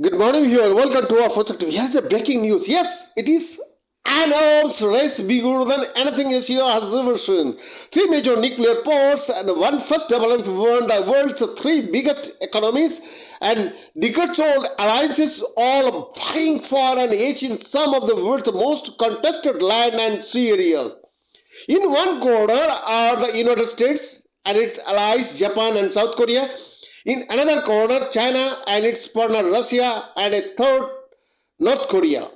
Good morning, viewer. Welcome to our first active. Here's a breaking news. Yes, it is an arms race bigger than anything Asia has ever seen. Three major nuclear powers and one first development one the world's three biggest economies and decades-old alliances all vying for an edge in some of the world's most contested land and sea areas. In one corner are the United States and its allies Japan and South Korea. In another corner, China and its partner Russia, and a third, North Korea.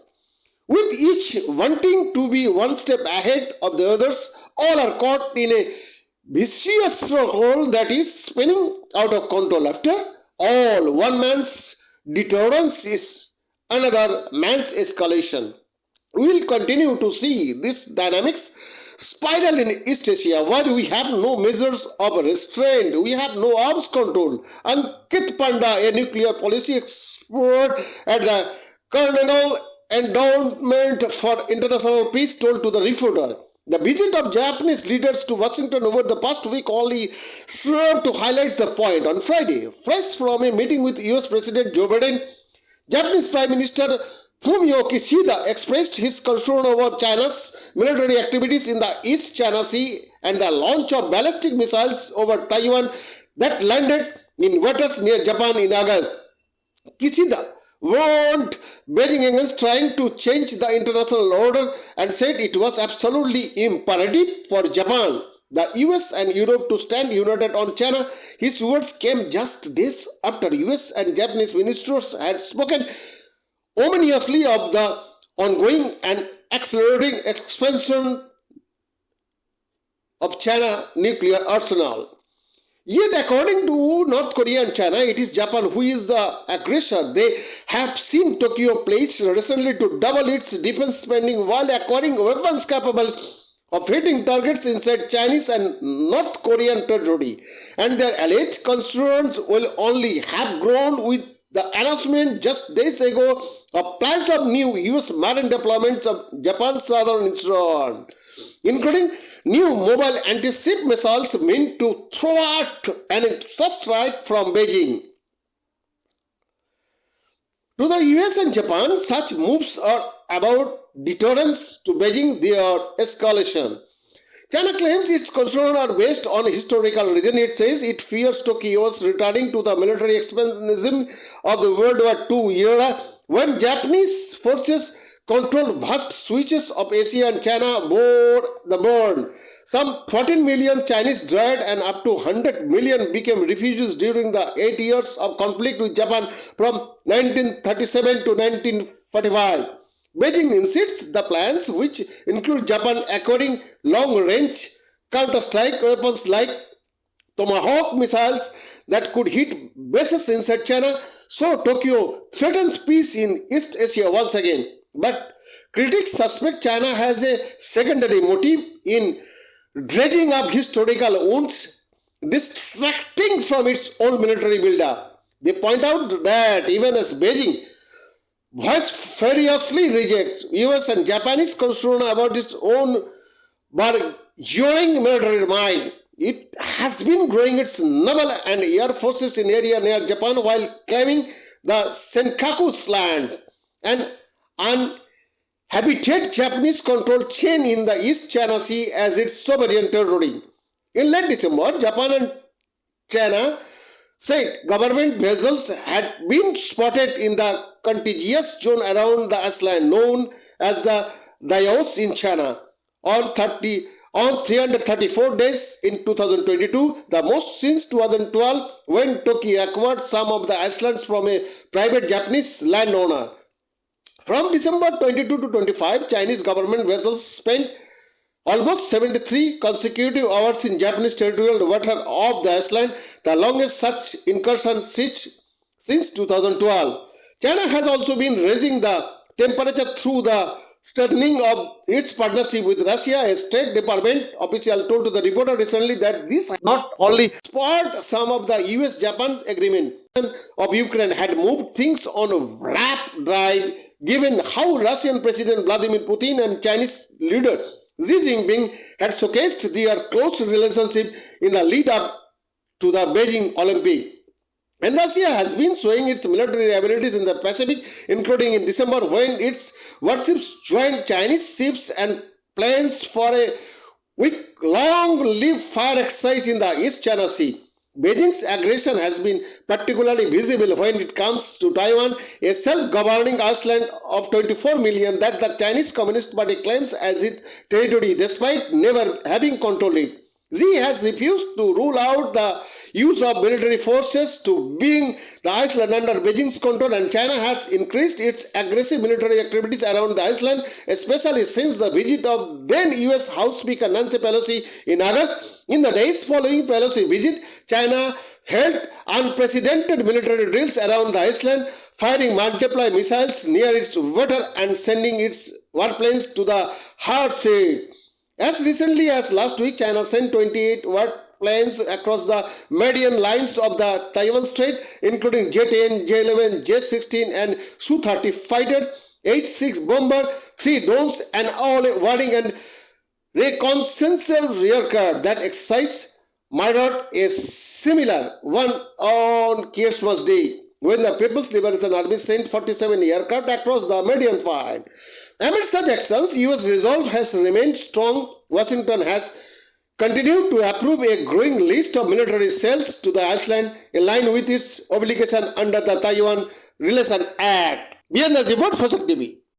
With each wanting to be one step ahead of the others, all are caught in a vicious circle that is spinning out of control. After all, one man's deterrence is another man's escalation. We will continue to see this dynamics spiral in East Asia, where we have no measures of restraint, we have no arms control. Ankit Panda, a nuclear policy expert at the Carnegie Endowment for International Peace, told to the reporter. The visit of Japanese leaders to Washington over the past week only served to highlight the point. On Friday, fresh from a meeting with US President Joe Biden, Japanese Prime Minister Fumio Kishida expressed his concern over China's military activities in the East China Sea and the launch of ballistic missiles over Taiwan that landed in waters near Japan in August. Kishida warned Beijing against trying to change the international order and said it was absolutely imperative for Japan, the US and Europe to stand united on China. His words came just days after US and Japanese ministers had spoken ominously of the ongoing and accelerating expansion of China nuclear arsenal. Yet, according to North Korea and China, it is Japan who is the aggressor. They have seen Tokyo pledge recently to double its defense spending while acquiring weapons capable of hitting targets inside Chinese and North Korean territory. And their alleged concerns will only have grown with the announcement just days ago of plans of new US marine deployments of Japan's southern eastern, including new mobile anti-ship missiles meant to throw out an first strike from Beijing. To the US and Japan, such moves are about deterrence. To Beijing, they are escalation. China claims its concerns are based on historical reason. It says it fears Tokyo's returning to the military expansionism of the World War II era when Japanese forces controlled vast switches of Asia and China bore the burn. Some 14 million Chinese died and up to 100 million became refugees during the 8 years of conflict with Japan from 1937 to 1945. Beijing insists the plans, which include Japan acquiring long-range counter-strike weapons like Tomahawk missiles that could hit bases inside China, so Tokyo threatens peace in East Asia once again. But critics suspect China has a secondary motive in dredging up historical wounds, distracting from its own military buildup. They point out that even as Beijing vociferously rejects US and Japanese concern about its own burgeoning military might, it has been growing its naval and air forces in area near Japan while claiming the Senkaku land, an uninhabited Japanese-controlled chain in the East China Sea, as its sovereign territory. In late December, Japan and China said government vessels had been spotted in the contiguous zone around the island known as the Diaos in China. On 334 days in 2022, the most since 2012, when Tokyo acquired some of the islands from a private Japanese landowner. From December 22 to 25, Chinese government vessels spent almost 73 consecutive hours in Japanese territorial water of the island, the longest such incursion since 2012. China has also been raising the temperature through the strengthening of its partnership with Russia. A State Department official told to the reporter recently that this not only spurred some of the US-Japan agreement of Ukraine had moved things on a warp drive, given how Russian President Vladimir Putin and Chinese leader Xi Jinping had showcased their close relationship in the lead up to the Beijing Olympic. And Russia has been showing its military abilities in the Pacific, including in December when its warships joined Chinese ships and planes for a week-long live fire exercise in the East China Sea. Beijing's aggression has been particularly visible when it comes to Taiwan, a self-governing island of 24 million that the Chinese Communist Party claims as its territory despite never having controlled it. Xi has refused to rule out the use of military forces to bring the island under Beijing's control, and China has increased its aggressive military activities around the island, especially since the visit of then US House Speaker Nancy Pelosi in August. In the days following Pelosi's visit, China held unprecedented military drills around the island, firing multiple missiles near its water and sending its warplanes to the hard sea. As recently as last week, China sent 28 warplanes across the median lines of the Taiwan Strait, including J-10, J-11, J-16 and Su-30 fighter, H-6 bomber, 3 drones and all warning and reconnaissance aircraft. That exercise mirrored a similar one on Christmas Day, when the People's Liberation Army sent 47 aircraft across the median line. Amid such actions, US resolve has remained strong. Washington has continued to approve a growing list of military sales to the island in line with its obligation under the Taiwan Relation Act. Beyond the report for TV.